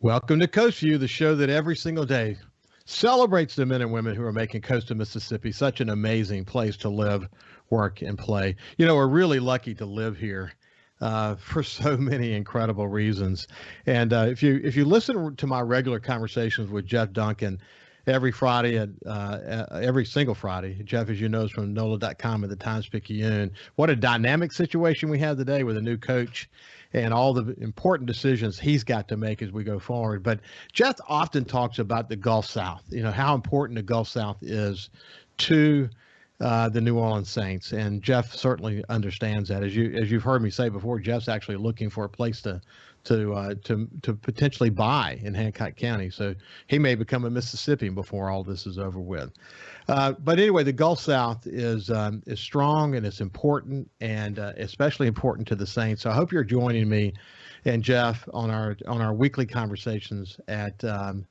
Welcome to Coast Vue, the show that every single day celebrates the men and women who are making coastal Mississippi such an amazing place to live, work, and play. You know, we're really lucky to live here for so many incredible reasons. And if you listen to my regular conversations with Jeff Duncan every Friday, every single Friday, Jeff, as you know, is from NOLA.com and the Times-Picayune. What a dynamic situation we have today with a new coach and all the important decisions he's got to make as we go forward. But Jeff often talks about the Gulf South, you know, how important the Gulf South is to the New Orleans Saints. And Jeff certainly understands that. As you've heard me say before, Jeff's actually looking for a place to potentially buy in Hancock County. So he may become a Mississippian before all this is over with. But anyway, the Gulf South is strong and it's important, and especially important to the Saints. So I hope you're joining me and Jeff on our weekly conversations on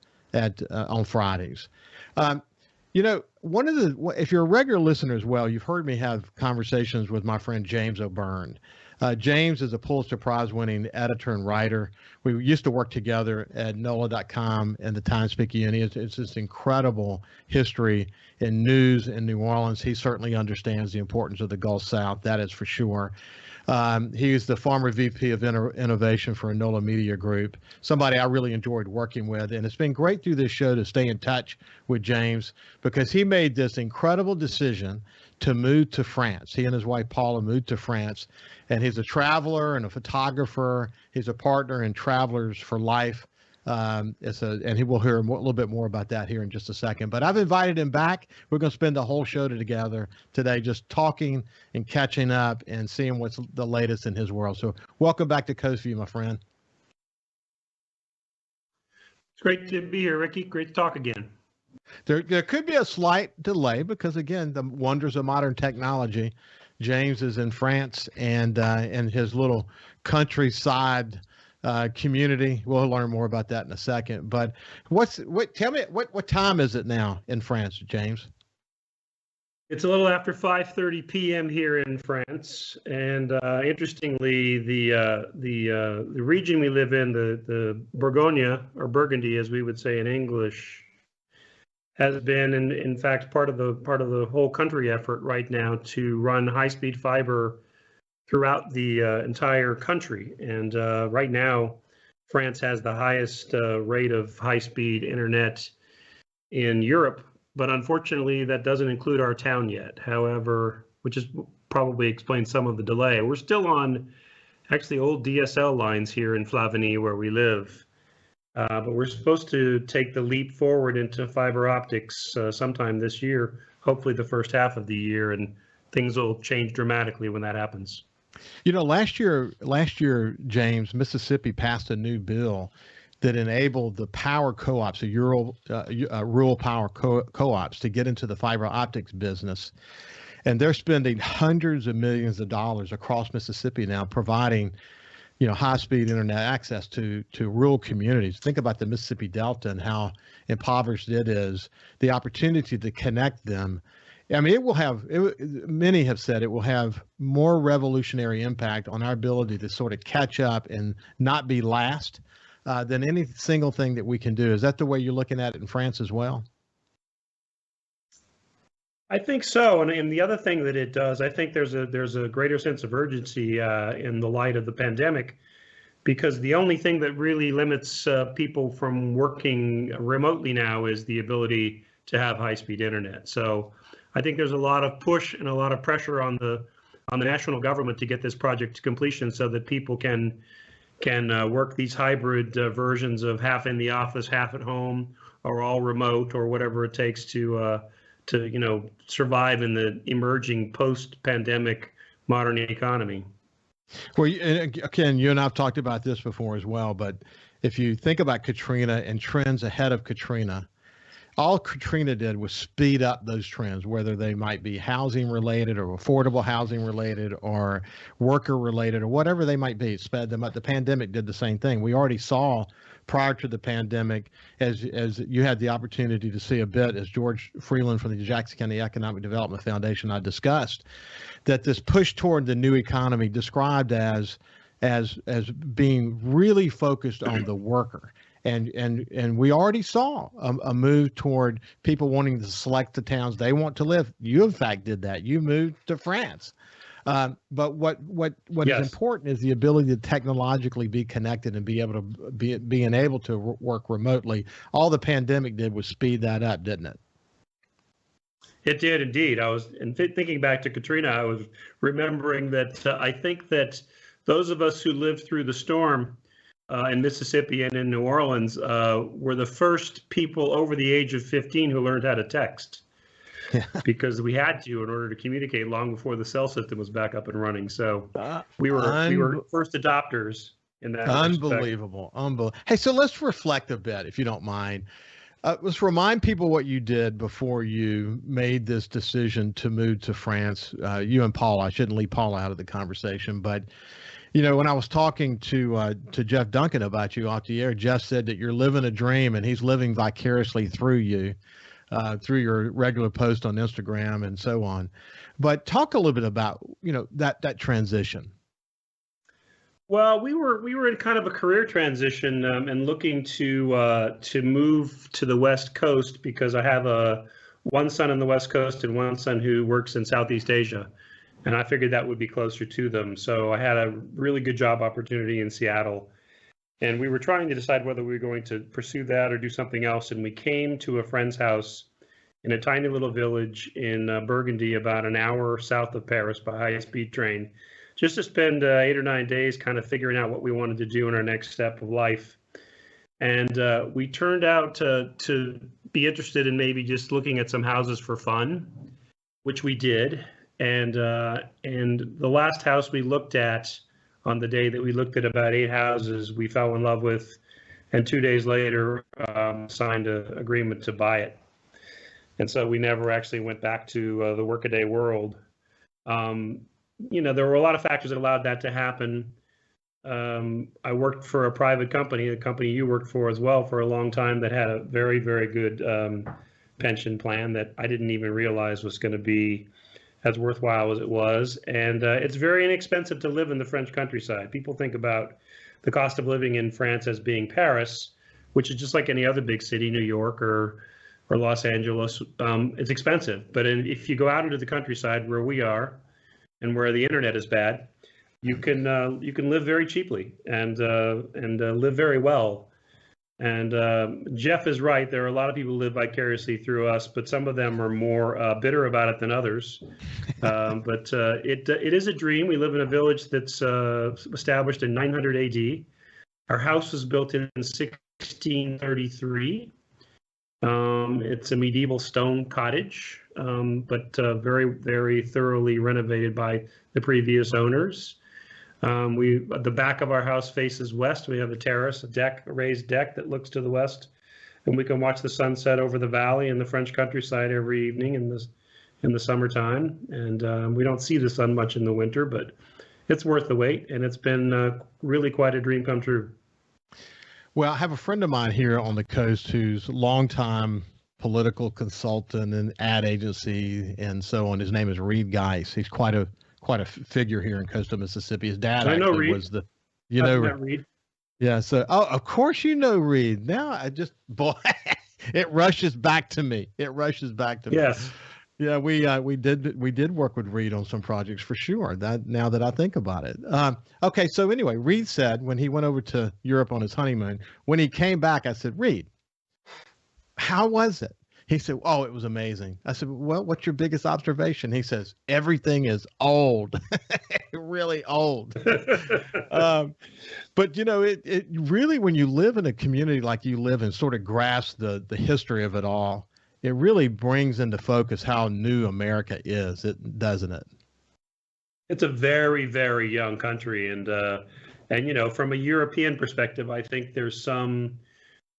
Fridays. You know, if you're a regular listener as well, you've heard me have conversations with my friend James O'Byrne. James is a Pulitzer Prize-winning editor and writer. We used to work together at NOLA.com and the Times-Picayune. It's this incredible history in news in New Orleans. He certainly understands the importance of the Gulf South, that is for sure. He's the former VP of Innovation for NOLA Media Group, somebody I really enjoyed working with. And it's been great through this show to stay in touch with James because he made this incredible decision to move to France. He and his wife Paula moved to France, and he's a traveler and a photographer. He's a partner in Travelers for Life. And we'll hear a little bit more about that here in just a second. But I've invited him back. We're going to spend the whole show together today, just talking and catching up and seeing what's the latest in his world. So welcome back to Coast Vue, my friend. It's great to be here, Ricky. Great to talk again. There could be a slight delay because, again, the wonders of modern technology. James is in France and his little countryside community. We'll learn more about that in a second. But tell me what time is it now in France, James? It's a little after 5:30 p.m. here in France, and interestingly, the region we live in, the Bourgogne or Burgundy, as we would say in English, has been in fact part of the whole country effort right now to run high-speed fiber throughout the entire country. And right now, France has the highest rate of high-speed internet in Europe, but unfortunately, that doesn't include our town yet. However, which is probably explains some of the delay. We're still on actually old DSL lines here in Flavigny where we live. But we're supposed to take the leap forward into fiber optics sometime this year, hopefully the first half of the year, and things will change dramatically when that happens. You know, last year, James, Mississippi passed a new bill that enabled the power co-ops, the rural power co-ops, to get into the fiber optics business. And they're spending hundreds of millions of dollars across Mississippi now providing high-speed internet access to rural communities. Think about the Mississippi Delta and how impoverished it is, the opportunity to connect them. I mean, many have said it will have more revolutionary impact on our ability to sort of catch up and not be last than any single thing that we can do. Is that the way you're looking at it in France as well? I think so, and the other thing that it does, I think there's a greater sense of urgency in the light of the pandemic, because the only thing that really limits people from working remotely now is the ability to have high-speed internet. So I think there's a lot of push and a lot of pressure on the national government to get this project to completion so that people can work these hybrid versions of half in the office, half at home, or all remote, or whatever it takes to survive in the emerging post-pandemic modern economy. Well, Ken, you and I've talked about this before as well, but if you think about Katrina and trends ahead of Katrina, all Katrina did was speed up those trends, whether they might be housing related or affordable housing related or worker related or whatever they might be. It sped them up. The pandemic did the same thing. We already saw prior to the pandemic, as you had the opportunity to see a bit, as George Freeland from the Jackson County Economic Development Foundation I discussed, that this push toward the new economy described as as being really focused on the worker. And we already saw a move toward people wanting to select the towns they want to live. You, in fact, did that. You moved to France. But what is Yes. important is the ability to technologically be connected and be able to being able to work remotely. All the pandemic did was speed that up, didn't it? It did indeed. I was thinking back to Katrina. I was remembering that I think that those of us who lived through the storm in Mississippi and in New Orleans were the first people over the age of 15 who learned how to text. Yeah. Because we had to in order to communicate long before the cell system was back up and running. So we were first adopters in that. Unbelievable. Unbelievable. Hey, so let's reflect a bit, if you don't mind. Let's remind people what you did before you made this decision to move to France. You and Paula. I shouldn't leave Paula out of the conversation, but when I was talking to Jeff Duncan about you off the air, Jeff said that you're living a dream, and he's living vicariously through you, through your regular post on Instagram and so on. But talk a little bit about that transition. Well, we were in kind of a career transition and looking to move to the West Coast because I have one son on the West Coast and one son who works in Southeast Asia, and I figured that would be closer to them. So I had a really good job opportunity in Seattle, and we were trying to decide whether we were going to pursue that or do something else. And we came to a friend's house in a tiny little village in Burgundy, about an hour south of Paris by high-speed train, just to spend 8 or 9 days kind of figuring out what we wanted to do in our next step of life. And we turned out to be interested in maybe just looking at some houses for fun, which we did. And the last house we looked at, on the day that we looked at about 8 houses, we fell in love with, and 2 days later signed an agreement to buy it. And so we never actually went back to the workaday world. There were a lot of factors that allowed that to happen. I worked for a private company, the company you worked for as well, for a long time, that had a very, very good pension plan that I didn't even realize was going to be as worthwhile as it was. And it's very inexpensive to live in the French countryside. People think about the cost of living in France as being Paris, which is just like any other big city, New York or Los Angeles. It's expensive. But if you go out into the countryside where we are, and where the internet is bad, you can live very cheaply and live very well. And Jeff is right. There are a lot of people who live vicariously through us, but some of them are more bitter about it than others. But it is a dream. We live in a village that's established in 900 AD. Our house was built in 1633. It's a medieval stone cottage, but very, very thoroughly renovated by the previous owners. The back of our house faces west. We have a terrace, a raised deck that looks to the west, and we can watch the sunset over the valley in the French countryside every evening in the summertime. And we don't see the sun much in the winter, but it's worth the wait, and it's been really quite a dream come true. Well, I have a friend of mine here on the coast who's a longtime political consultant and ad agency and so on. His name is Reed Geis. He's quite a figure here in coastal Mississippi. His dad was Reed. Yeah. So, of course you know Reed. Now it rushes back to me. Yes. Yeah, we did work with Reed on some projects for sure. Now that I think about it. Okay, so anyway, Reed said when he went over to Europe on his honeymoon, when he came back, I said, Reed, how was it? He said, oh, it was amazing. I said, well, what's your biggest observation? He says, everything is old, really old. But it really, when you live in a community like you live in, sort of grasp the history of it all, it really brings into focus how new America is, doesn't it? It's a very, very young country, and from a European perspective, I think there's some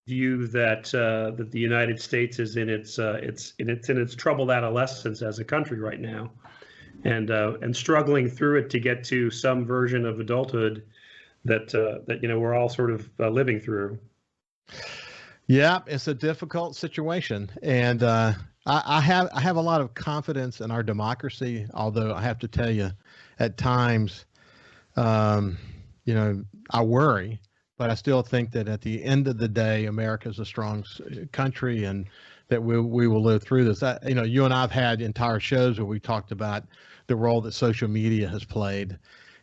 view that the United States is in its troubled adolescence as a country right now, and struggling through it to get to some version of adulthood that we're all sort of living through. Yeah, it's a difficult situation, and I have a lot of confidence in our democracy. Although I have to tell you, at times, I worry, but I still think that at the end of the day, America is a strong country, and that we will live through this. You and I've had entire shows where we talked about the role that social media has played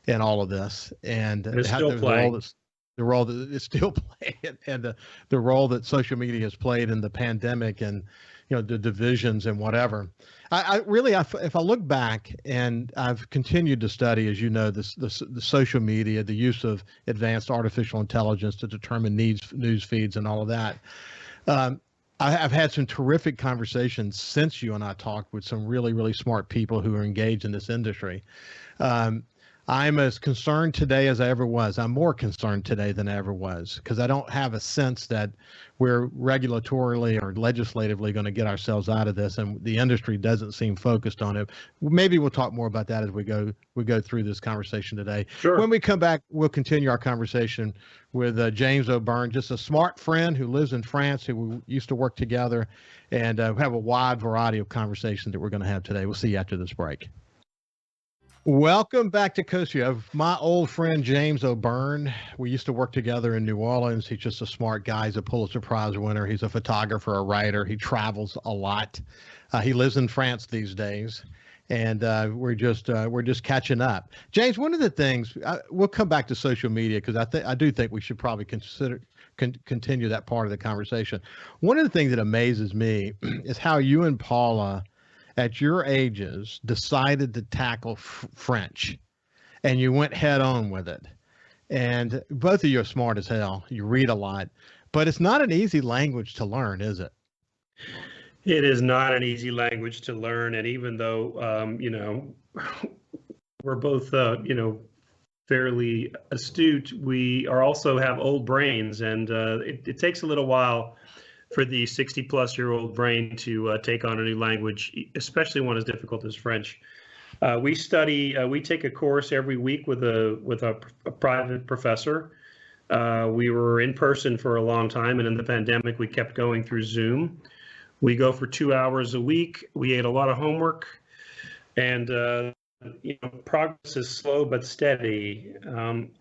in all of this, and It's still playing. the role that it's still playing, and the role that social media has played in the pandemic, and the divisions and whatever. If I look back, and I've continued to study, as you know, the social media, the use of advanced artificial intelligence to determine news feeds and all of that. I've had some terrific conversations since you and I talked with some really, really smart people who are engaged in this industry. I'm as concerned today as I ever was. I'm more concerned today than I ever was, because I don't have a sense that we're regulatorily or legislatively going to get ourselves out of this, and the industry doesn't seem focused on it. Maybe we'll talk more about that as we go through this conversation today. Sure. When we come back, we'll continue our conversation with James O'Byrne, just a smart friend who lives in France, who we used to work together, and have a wide variety of conversations that we're going to have today. We'll see you after this break. Welcome back to Coast Vue. My old friend James O'Byrne. We used to work together in New Orleans. He's just a smart guy. He's a Pulitzer Prize winner. He's a photographer, a writer. He travels a lot. He lives in France these days, and we're just catching up. James, one of the things we'll come back to social media, because I do think we should probably continue that part of the conversation. One of the things that amazes me is how you and Paula, at your ages, decided to tackle French, and you went head on with it. And both of you are smart as hell. You read a lot, but it's not an easy language to learn, is it? It is not an easy language to learn. And even though, we're both, fairly astute, we also have old brains, and it takes a little while for the 60-plus-year-old brain to take on a new language, especially one as difficult as French. We take a course every week with a private professor. We were in person for a long time, and in the pandemic, we kept going through Zoom. We go for 2 hours a week. We ate a lot of homework, and progress is slow but steady.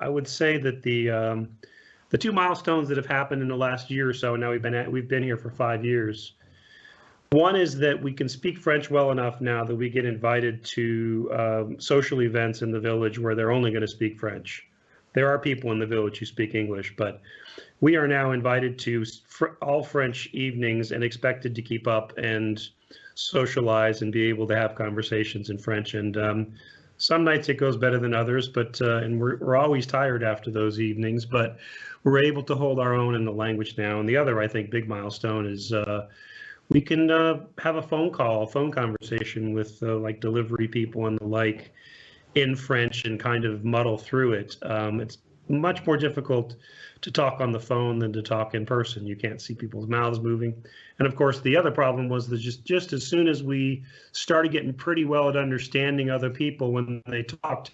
I would say that the two milestones that have happened in the last year or so, now we've been here for 5 years. One is that we can speak French well enough now that we get invited to social events in the village where they're only going to speak French. There are people in the village who speak English, but we are now invited to all French evenings and expected to keep up and socialize and be able to have conversations in French. And some nights it goes better than others, but and we're always tired after those evenings, but we're able to hold our own in the language now. And the other, I think, big milestone is we can have a phone conversation with like delivery people and the like in French and kind of muddle through it. It's much more difficult to talk on the phone than to talk in person. You can't see people's mouths moving. And of course, the other problem was that just as soon as we started getting pretty well at understanding other people when they talked,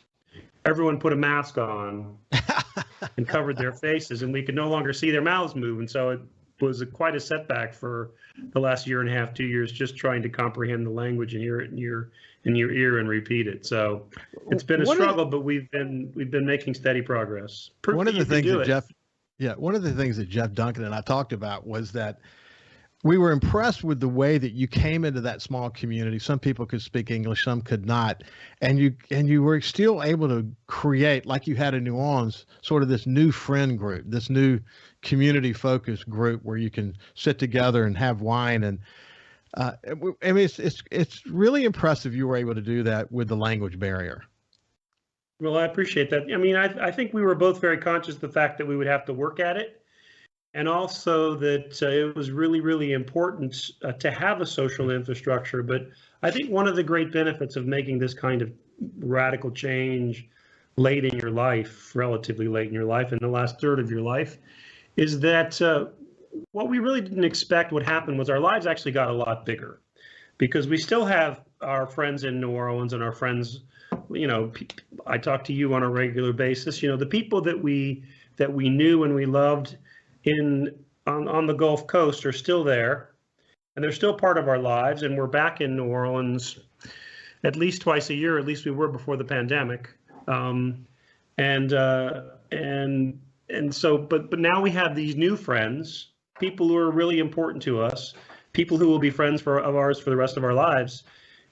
everyone put a mask on and covered their faces, and we could no longer see their mouths move. And so it was quite a setback for the last year and a half, 2 years, just trying to comprehend the language and hear it in your ear and repeat it. So it's been a struggle, but we've been making steady progress. One of the things that Jeff Duncan and I talked about was that we were impressed with the way that you came into that small community. Some people could speak English, some could not. And you were still able to create, like you had in New Orleans, sort of this new friend group, this new community focused group where you can sit together and have wine. And I mean, it's really impressive you were able to do that with the language barrier. Well, I appreciate that. I mean, I think we were both very conscious of the fact that we would have to work at it. And also that it was really, really important to have a social infrastructure. But I think one of the great benefits of making this kind of radical change late in your life, relatively late in your life, in the last third of your life, is that what we really didn't expect would happen was our lives actually got a lot bigger, because we still have our friends in New Orleans and our friends, I talk to you on a regular basis, the people that we knew and we loved on the Gulf Coast are still there, and they're still part of our lives. And we're back in New Orleans at least twice a year. At least we were before the pandemic. And so, but now we have these new friends, people who are really important to us, people who will be friends of ours for the rest of our lives.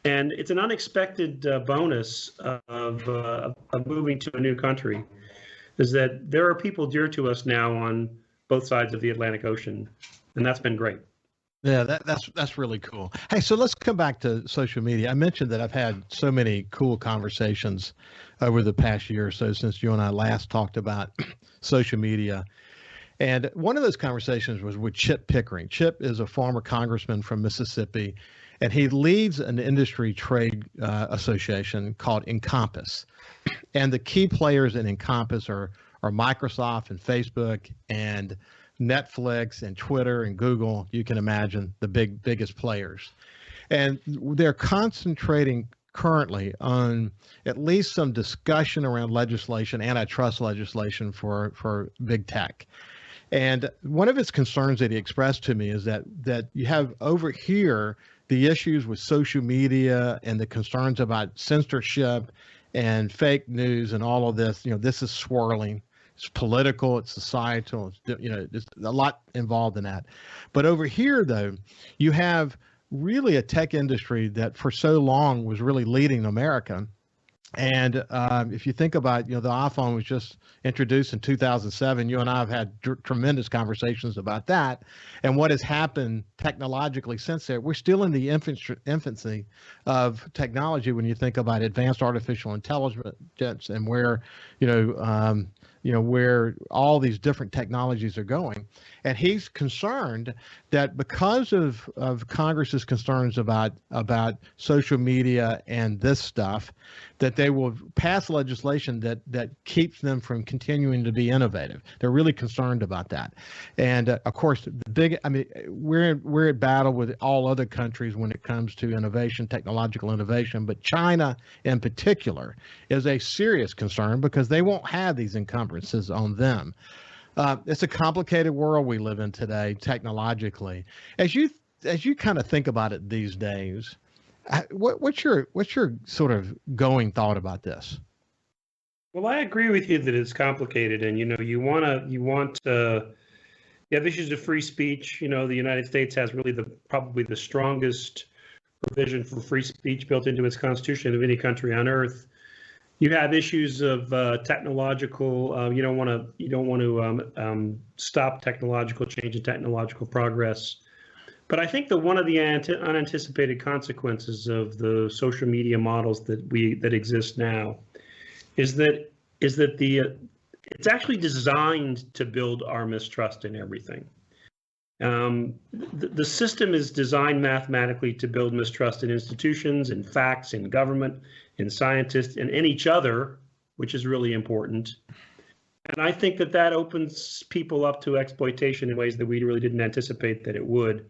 And it's an unexpected bonus of moving to a new country, is that there are people dear to us now on both sides of the Atlantic Ocean, and that's been great. Yeah, that's really cool. Hey, so let's come back to social media. I mentioned that I've had so many cool conversations over the past year or so since you and I last talked about social media. And one of those conversations was with Chip Pickering. Chip is a former congressman from Mississippi, and he leads an industry trade association called Encompass. And the key players in Encompass are Microsoft and Facebook and Netflix and Twitter and Google. You can imagine the biggest players. And they're concentrating currently on at least some discussion around legislation, antitrust legislation for big tech. And one of his concerns that he expressed to me is that you have over here the issues with social media and the concerns about censorship and fake news and all of this. This is swirling. It's political, it's societal, there's a lot involved in that. But over here, though, you have really a tech industry that for so long was really leading America. And if you think about, the iPhone was just introduced in 2007. You and I have had tremendous conversations about that and what has happened technologically since then. We're still in the infancy of technology when you think about advanced artificial intelligence and where, where all these different technologies are going. And he's concerned that because of Congress's concerns about social media and this stuff, that they will pass legislation that keeps them from continuing to be innovative. They're really concerned about that. And of course, we're at battle with all other countries when it comes to innovation, technological innovation, but China in particular is a serious concern because they won't have these encumbrances on them. It's a complicated world we live in today, technologically. As you kind of think about it these days, what's your sort of going thought about this? Well, I agree with you that it's complicated, and you want have issues of free speech. The United States has really probably the strongest provision for free speech built into its constitution of any country on earth. You have issues of technological. You don't want to stop technological change and technological progress. But I think that one of the unanticipated consequences of the social media models that exist now is that it's actually designed to build our mistrust in everything. The system is designed mathematically to build mistrust in institutions, in facts, in government, in scientists, and in each other, which is really important. And I think that opens people up to exploitation in ways that we really didn't anticipate that it would.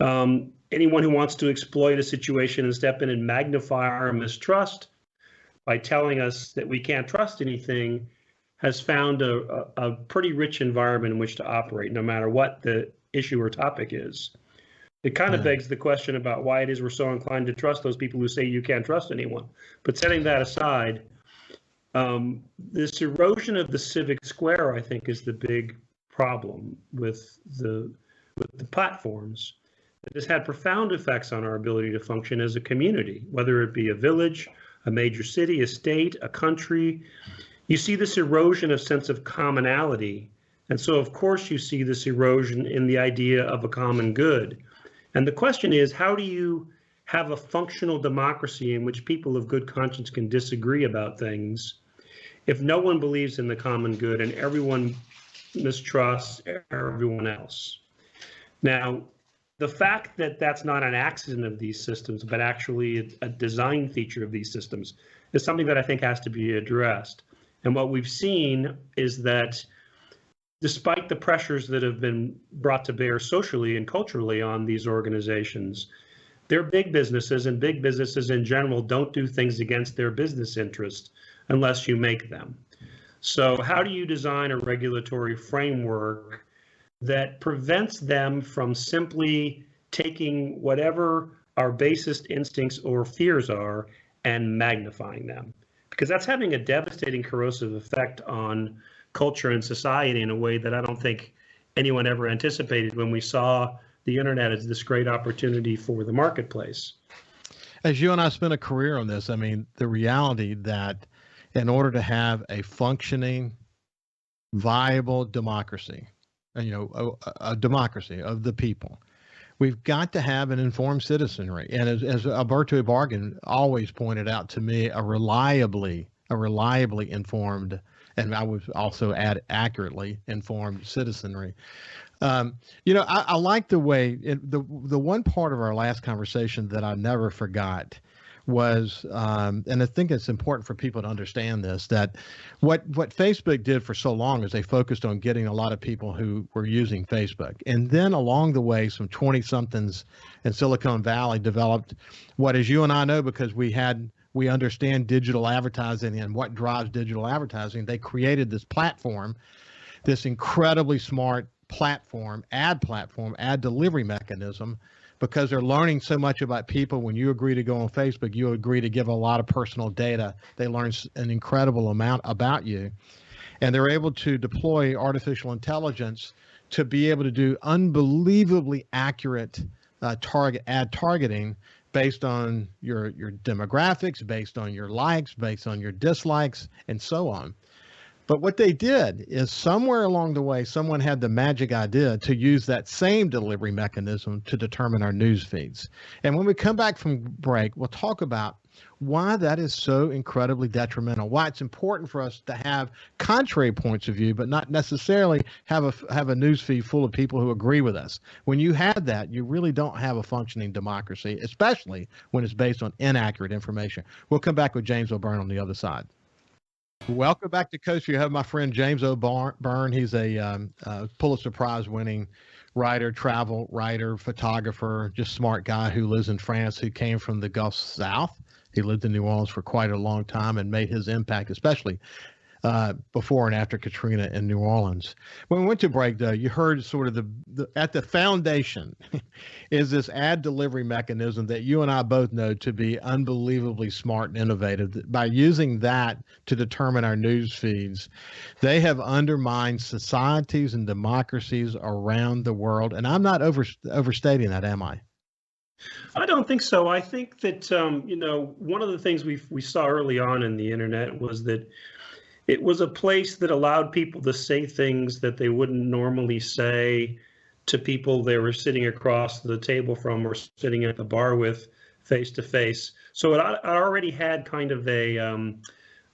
Anyone who wants to exploit a situation and step in and magnify our mistrust by telling us that we can't trust anything has found a pretty rich environment in which to operate, no matter what the issue or topic is. It kind of begs the question about why it is we're so inclined to trust those people who say you can't trust anyone. But setting that aside, this erosion of the civic square, I think, is the big problem with the platforms. It has had profound effects on our ability to function as a community, whether it be a village, a major city, a state, a country. You see this erosion of sense of commonality. And so, of course, you see this erosion in the idea of a common good. And the question is, how do you have a functional democracy in which people of good conscience can disagree about things if no one believes in the common good and everyone mistrusts everyone else? Now, the fact that that's not an accident of these systems, but actually a design feature of these systems, is something that I think has to be addressed. And what we've seen is that despite the pressures that have been brought to bear socially and culturally on these organizations, they're big businesses, and big businesses in general don't do things against their business interest unless you make them. So how do you design a regulatory framework that prevents them from simply taking whatever our basest instincts or fears are and magnifying them? because that's having a devastating corrosive effect on culture and society in a way that I don't think anyone ever anticipated when we saw the internet as this great opportunity for the marketplace. As you and I spent a career on this, I mean, the reality that in order to have a functioning, viable democracy, a democracy of the people, we've got to have an informed citizenry. And as Alberto Bargan always pointed out to me, a reliably informed, and I would also add accurately informed citizenry. I like the way the one part of our last conversation that I never forgot was, and I think it's important for people to understand this, that what Facebook did for so long is they focused on getting a lot of people who were using Facebook. And then along the way, some 20-somethings in Silicon Valley developed what, as you and I know, because we understand digital advertising and what drives digital advertising, they created this platform, this incredibly smart ad delivery mechanism, because they're learning so much about people. When you agree to go on Facebook, you agree to give a lot of personal data. They learn an incredible amount about you. And they're able to deploy artificial intelligence to be able to do unbelievably accurate ad targeting based on your demographics, based on your likes, based on your dislikes, and so on. But what they did is somewhere along the way, someone had the magic idea to use that same delivery mechanism to determine our news feeds. And when we come back from break, we'll talk about why that is so incredibly detrimental, why it's important for us to have contrary points of view, but not necessarily have a news feed full of people who agree with us. When you have that, you really don't have a functioning democracy, especially when it's based on inaccurate information. We'll come back with James O'Byrne on the other side. Welcome back to Coast Vue. You have my friend James O'Byrne. He's a Pulitzer Prize winning writer, travel writer, photographer, just smart guy who lives in France, who came from the Gulf South. He lived in New Orleans for quite a long time and made his impact, especially before and after Katrina in New Orleans. When we went to break, though, you heard sort of at the foundation is this ad delivery mechanism that you and I both know to be unbelievably smart and innovative. By using that to determine our news feeds, they have undermined societies and democracies around the world. And I'm not overstating that, am I? I don't think so. I think that, one of the things we saw early on in the internet was that it was a place that allowed people to say things that they wouldn't normally say to people they were sitting across the table from or sitting at the bar with face to face. So it already had kind of a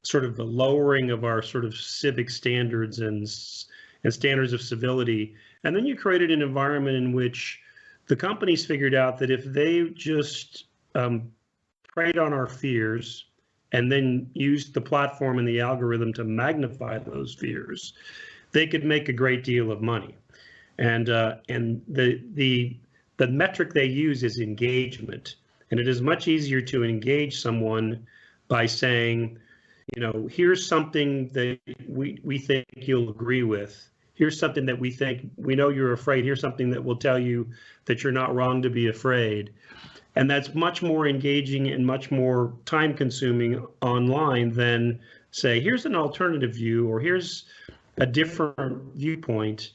sort of the lowering of our sort of civic standards and standards of civility. And then you created an environment in which the companies figured out that if they just preyed on our fears and then used the platform and the algorithm to magnify those fears, they could make a great deal of money. And the metric they use is engagement. And it is much easier to engage someone by saying, here's something that we think you'll agree with. Here's something that we know you're afraid. Here's something that will tell you that you're not wrong to be afraid. And that's much more engaging and much more time consuming online than say, here's an alternative view or here's a different viewpoint.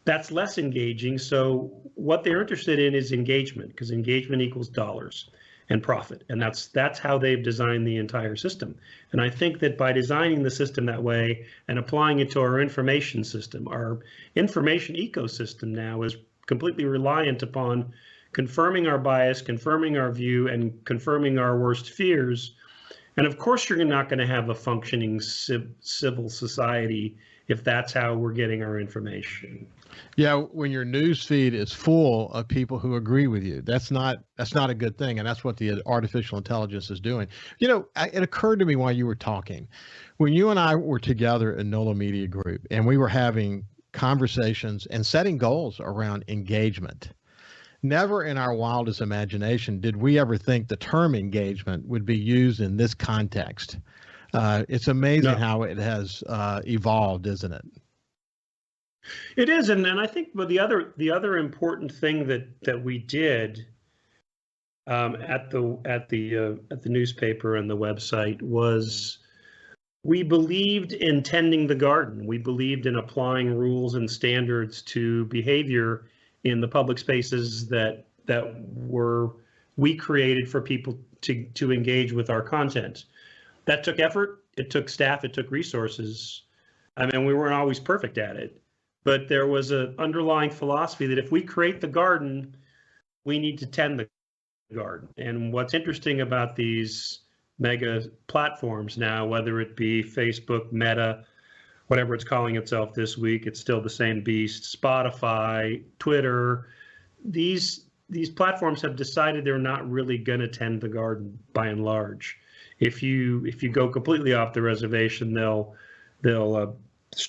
That's less engaging. So what they're interested in is engagement, because engagement equals dollars and profit. And that's how they've designed the entire system. And I think that by designing the system that way and applying it to our information system, our information ecosystem now is completely reliant upon confirming our bias, confirming our view, and confirming our worst fears. And of course, you're not going to have a functioning civil society if that's how we're getting our information. Yeah, when your news feed is full of people who agree with you, that's not a good thing, and that's what the artificial intelligence is doing. It occurred to me while you were talking, when you and I were together at NOLA Media Group, and we were having conversations and setting goals around engagement. Never in our wildest imagination did we ever think the term engagement would be used in this context. It's amazing how it has evolved, isn't it? It is, and I think the other important thing that we did at the newspaper and the website was We believed in tending the garden. We believed in applying rules and standards to behavior in the public spaces that we created for people to engage with our content. That took effort. It took staff. It took resources. I mean, we weren't always perfect at it, but there was an underlying philosophy that if we create the garden, we need to tend the garden. And what's interesting about these mega platforms now, whether it be Facebook, Meta, whatever it's calling itself this week, it's still the same beast, Spotify, Twitter, these platforms have decided they're not really going to tend the garden by and large. If you go completely off the reservation, they'll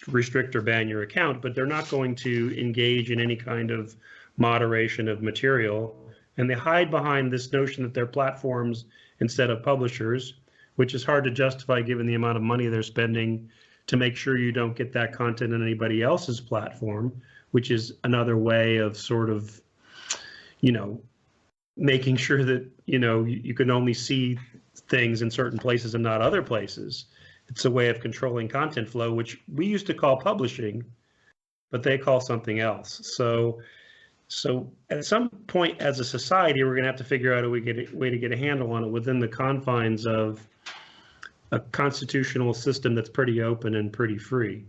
restrict or ban your account, but they're not going to engage in any kind of moderation of material. And they hide behind this notion that they're platforms instead of publishers, which is hard to justify given the amount of money they're spending to make sure you don't get that content on anybody else's platform, which is another way of sort of, making sure that, you can only see things in certain places and not other places. It's a way of controlling content flow, which we used to call publishing, but they call something else. So at some point as a society, we're going to have to figure out a way to get a handle on it within the confines of a constitutional system that's pretty open and pretty free.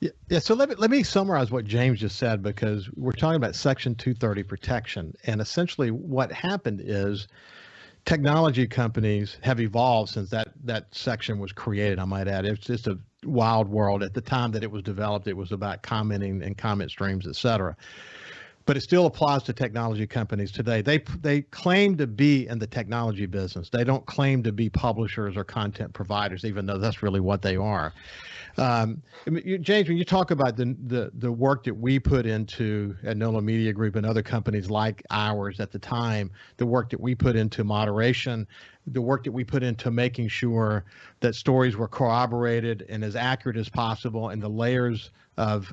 Yeah. So let me summarize what James just said, because we're talking about Section 230 protection. And essentially what happened is technology companies have evolved since that section was created, I might add. It's just a wild world. At the time that it was developed, it was about commenting and comment streams, et cetera. But it still applies to technology companies today. They claim to be in the technology business. They don't claim to be publishers or content providers, even though that's really what they are. James, when you talk about the work that we put into at NOLA Media Group and other companies like ours at the time, the work that we put into moderation, the work that we put into making sure that stories were corroborated and as accurate as possible, and the layers of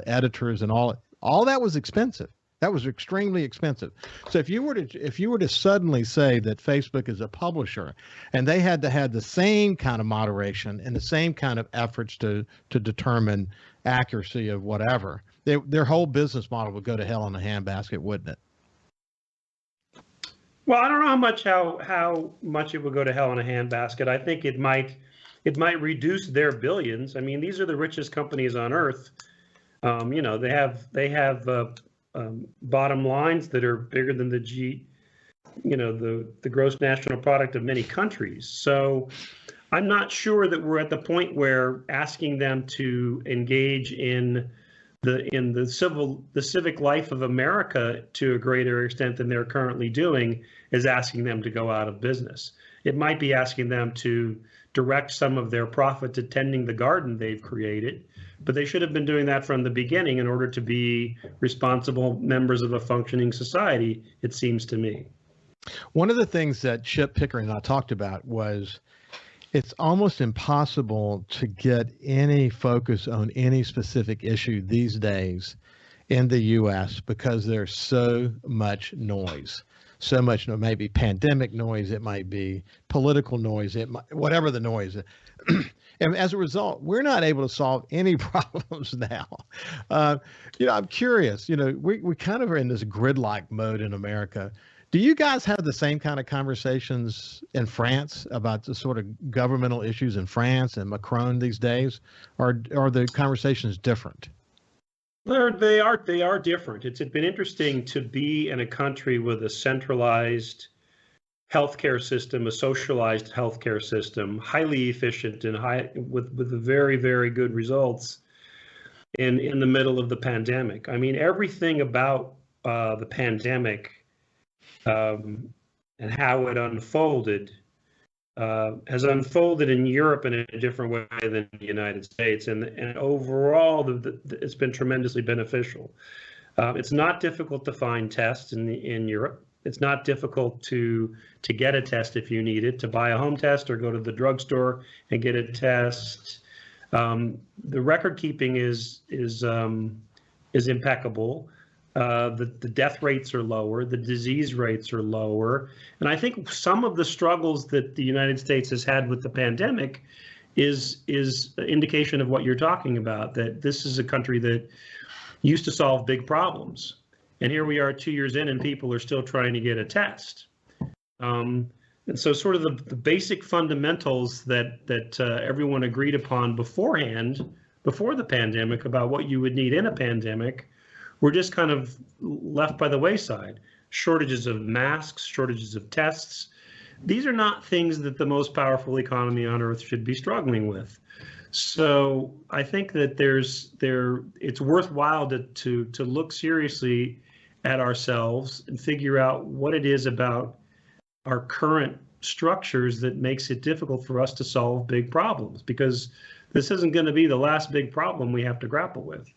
editors and all that was expensive. That was extremely expensive. So if you were to suddenly say that Facebook is a publisher and they had to have the same kind of moderation and the same kind of efforts to determine accuracy of whatever, their whole business model would go to hell in a handbasket, wouldn't it? Well, I don't know how much it would go to hell in a handbasket. I think it might reduce their billions. I mean, these are the richest companies on earth. They have bottom lines that are bigger than the gross national product of many countries. So I'm not sure that we're at the point where asking them to engage in the civic life of America to a greater extent than they're currently doing is asking them to go out of business. It might be asking them to direct some of their profit to tending the garden they've created, but they should have been doing that from the beginning in order to be responsible members of a functioning society, it seems to me. One of the things that Chip Pickering and I talked about was it's almost impossible to get any focus on any specific issue these days in the U.S. because there's so much noise. So much, maybe pandemic noise, it might be political noise, whatever the noise. And as a result, we're not able to solve any problems now. I'm curious, we kind of are in this gridlock mode in America. Do you guys have the same kind of conversations in France about the sort of governmental issues in France and Macron these days? Or are the conversations different? They are different. It's been interesting to be in a country with a centralized healthcare system, a socialized healthcare system, highly efficient and with very, very good results in the middle of the pandemic. I mean, everything about the pandemic and how it unfolded has unfolded in Europe in a different way than the United States, and overall, it's been tremendously beneficial. It's not difficult to find tests in Europe. It's not difficult to get a test if you need it, to buy a home test or go to the drugstore and get a test. The record keeping is impeccable. The death rates are lower, the disease rates are lower. And I think some of the struggles that the United States has had with the pandemic is an indication of what you're talking about, that this is a country that used to solve big problems. And here we are 2 years in and people are still trying to get a test. And so sort of the basic fundamentals that everyone agreed upon beforehand, before the pandemic, about what you would need in a pandemic, were just kind of left by the wayside. Shortages of masks, shortages of tests. These are not things that the most powerful economy on earth should be struggling with. So I think that it's worthwhile to look seriously at ourselves and figure out what it is about our current structures that makes it difficult for us to solve big problems, because this isn't going to be the last big problem we have to grapple with.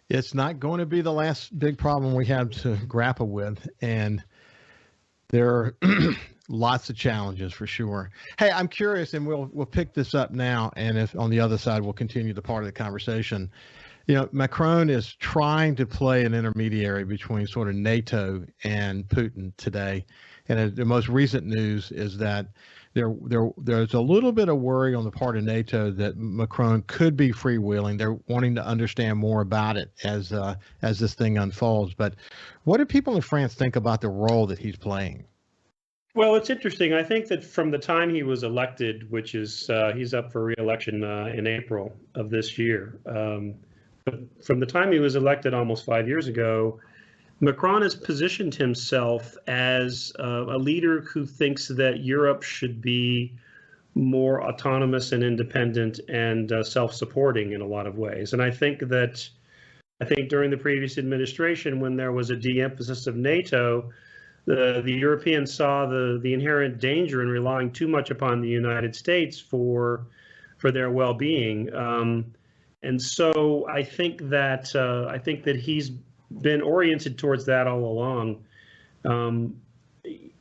It's not going to be the last big problem we have to grapple with, and there are lots of challenges for sure. Hey, I'm curious, and we'll pick this up now, and if on the other side, we'll continue the part of the conversation. You know, Macron is trying to play an intermediary between sort of NATO and Putin today. And the most recent news is that there's a little bit of worry on the part of NATO that Macron could be freewheeling. They're wanting to understand more about it as this thing unfolds. But what do people in France think about the role that he's playing? Well, it's interesting. I think that from the time he was elected, which is he's up for re-election in April of this year, but from the time he was elected almost 5 years ago, Macron has positioned himself as a leader who thinks that Europe should be more autonomous and independent and self-supporting in a lot of ways. And I think during the previous administration, when there was a de-emphasis of NATO, the Europeans saw the inherent danger in relying too much upon the United States for their well-being. And so I think that he's been oriented towards that all along. On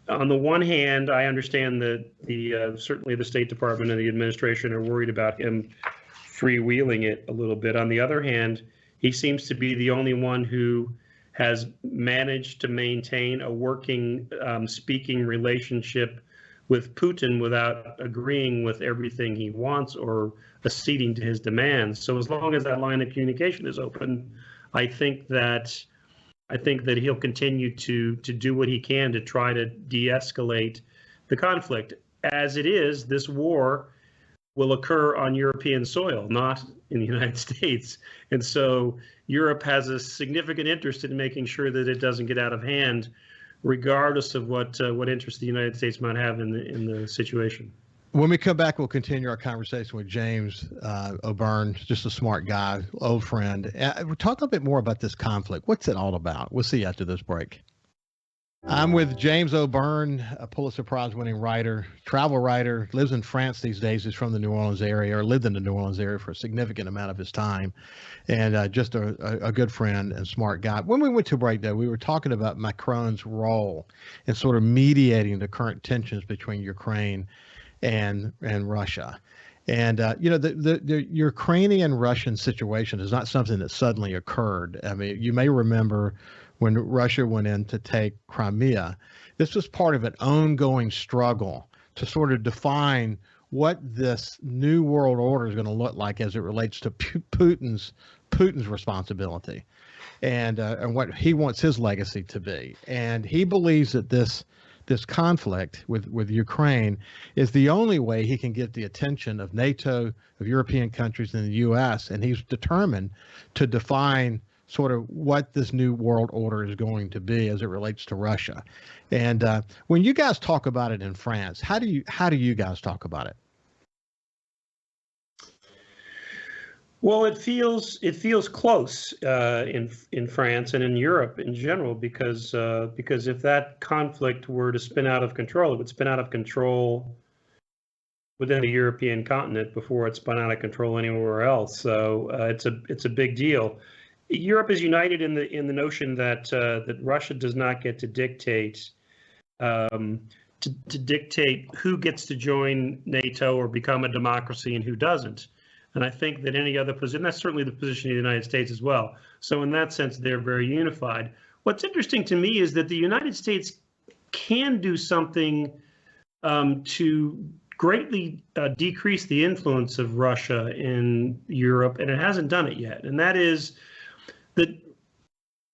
the one hand, I understand that certainly the State Department and the administration are worried about him freewheeling it a little bit. On the other hand, he seems to be the only one who has managed to maintain a working speaking relationship with Putin without agreeing with everything he wants or acceding to his demands. So as long as that line of communication is open, I think that he'll continue to do what he can to try to de-escalate the conflict. As it is, this war will occur on European soil, not in the United States. And so Europe has a significant interest in making sure that it doesn't get out of hand, regardless of what interest the United States might have in the situation. When we come back, we'll continue our conversation with James O'Byrne, just a smart guy, old friend. We'll talk a bit more about this conflict. What's it all about? We'll see you after this break. I'm with James O'Byrne, a Pulitzer Prize-winning writer, travel writer, lives in France these days. He's from the New Orleans area, or lived in the New Orleans area for a significant amount of his time, and just a good friend and smart guy. When we went to break, though, we were talking about Macron's role in sort of mediating the current tensions between Ukraine and Russia. And, the Ukrainian-Russian situation is not something that suddenly occurred. I mean, you may remember when Russia went in to take Crimea, this was part of an ongoing struggle to sort of define what this new world order is going to look like as it relates to Putin's responsibility and what he wants his legacy to be. And he believes that this conflict with Ukraine is the only way he can get the attention of NATO, of European countries, and the U.S., and he's determined to define sort of what this new world order is going to be as it relates to Russia. And when you guys talk about it in France, how do you guys talk about it? Well, it feels close in France and in Europe in general, because if that conflict were to spin out of control, it would spin out of control within the European continent before it spun out of control anywhere else. So it's a big deal. Europe is united in the notion that Russia does not get to dictate dictate who gets to join NATO or become a democracy and who doesn't. And I think that any other position, that's certainly the position of the United States as well. So in that sense, they're very unified. What's interesting to me is that the United States can do something to greatly decrease the influence of Russia in Europe, and it hasn't done it yet. And that is that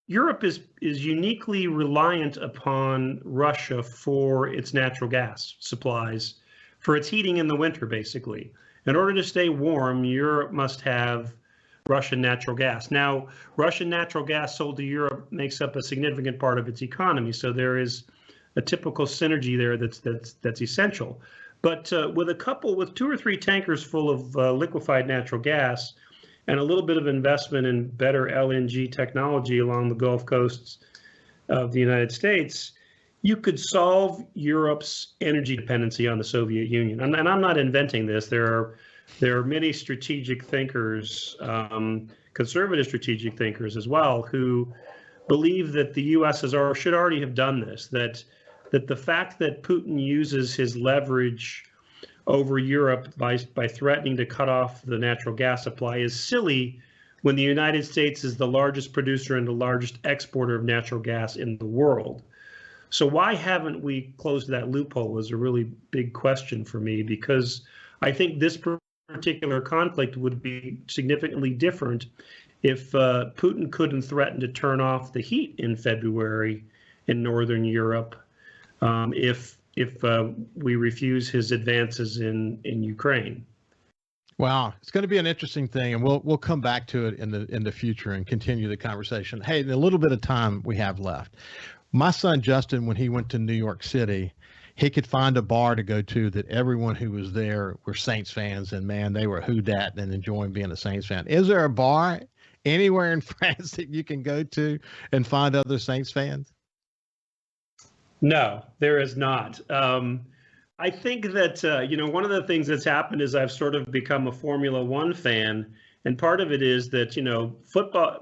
Europe is uniquely reliant upon Russia for its natural gas supplies, for its heating in the winter, basically. In order to stay warm, Europe must have Russian natural gas. Now, Russian natural gas sold to Europe makes up a significant part of its economy, so there is a typical synergy there that's essential. But with 2 or 3 tankers full of liquefied natural gas, and a little bit of investment in better LNG technology along the Gulf coasts of the United States, you could solve Europe's energy dependency on the Soviet Union. And I'm not inventing this. There are many strategic thinkers, conservative strategic thinkers as well, who believe that the U.S. should already have done this, that the fact that Putin uses his leverage over Europe by threatening to cut off the natural gas supply is silly when the United States is the largest producer and the largest exporter of natural gas in the world. So why haven't we closed that loophole is a really big question for me, because I think this particular conflict would be significantly different if Putin couldn't threaten to turn off the heat in February in Northern Europe, if we refuse his advances in Ukraine. Wow, it's going to be an interesting thing, and we'll come back to it in the future and continue the conversation. Hey, in a little bit of time we have left, my son Justin, when he went to New York City, he could find a bar to go to that everyone who was there were Saints fans, and man, they were hoodatting and enjoying being a Saints fan. Is there a bar anywhere in France that you can go to and find other Saints fans? No, there is not. I think that, one of the things that's happened is I've sort of become a Formula One fan. And part of it is that,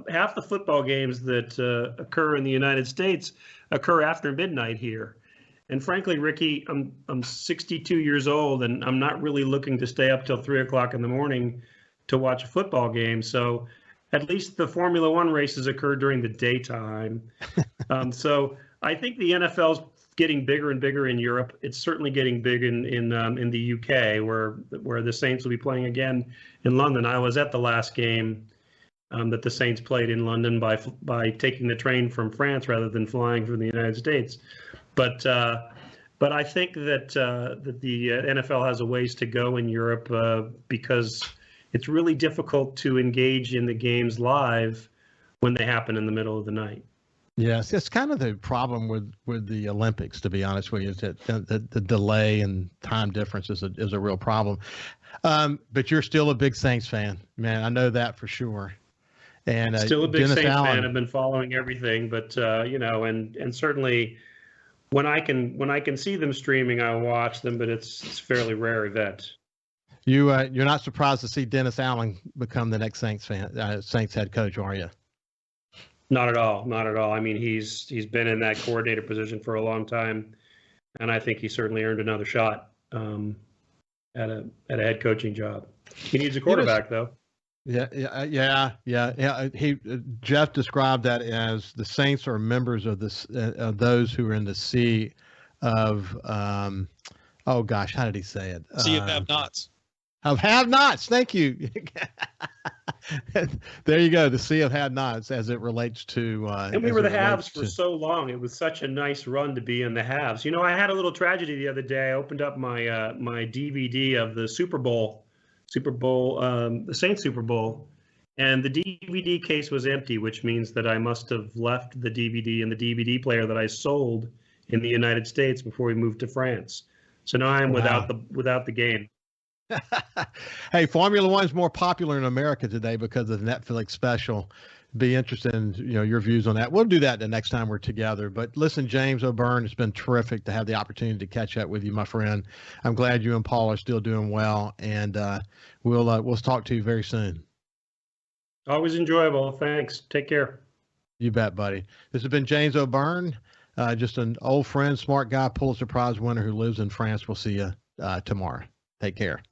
half the football games that occur in the United States occur after midnight here. And frankly, Ricky, I'm 62 years old, and I'm not really looking to stay up till 3 o'clock in the morning to watch a football game. So at least the Formula One races occur during the daytime. So I think the NFL's getting bigger and bigger in Europe. It's certainly getting big in the UK, where the Saints will be playing again in London. I was at the last game that the Saints played in London by taking the train from France rather than flying from the United States. But I think that the NFL has a ways to go in Europe because it's really difficult to engage in the games live when they happen in the middle of the night. Yes, it's kind of the problem with the Olympics, to be honest with you, is that the delay and time difference is a real problem. But you're still a big Saints fan, man. I know that for sure. And still a big Dennis Saints Allen, fan. I've been following everything, but and certainly when I can see them streaming, I watch them, but it's a fairly rare event. You're not surprised to see Dennis Allen become the next Saints head coach, are you? Not at all. Not at all. I mean, he's been in that coordinator position for a long time, and I think he certainly earned another shot at a head coaching job. He needs a quarterback, though. Yeah. Jeff described that as the Saints are members of those who are in the sea of oh gosh, how did he say it? Sea of have-nots. Of have-nots. Thank you. There you go. The sea of have-nots as it relates to. And we were the haves for so long. It was such a nice run to be in the haves. I had a little tragedy the other day. I opened up my my DVD of the Super Bowl, the Saints Super Bowl, and the DVD case was empty, which means that I must have left the DVD in the DVD player that I sold in the United States before we moved to France. So now I'm without the game. Hey, Formula One is more popular in America today because of the Netflix special. Be interested in your views on that. We'll do that the next time we're together. But listen, James O'Byrne, it's been terrific to have the opportunity to catch up with you, my friend. I'm glad you and Paul are still doing well, and we'll talk to you very soon. Always enjoyable. Thanks. Take care. You bet, buddy. This has been James O'Byrne, just an old friend, smart guy, Pulitzer Prize winner who lives in France. We'll see you tomorrow. Take care.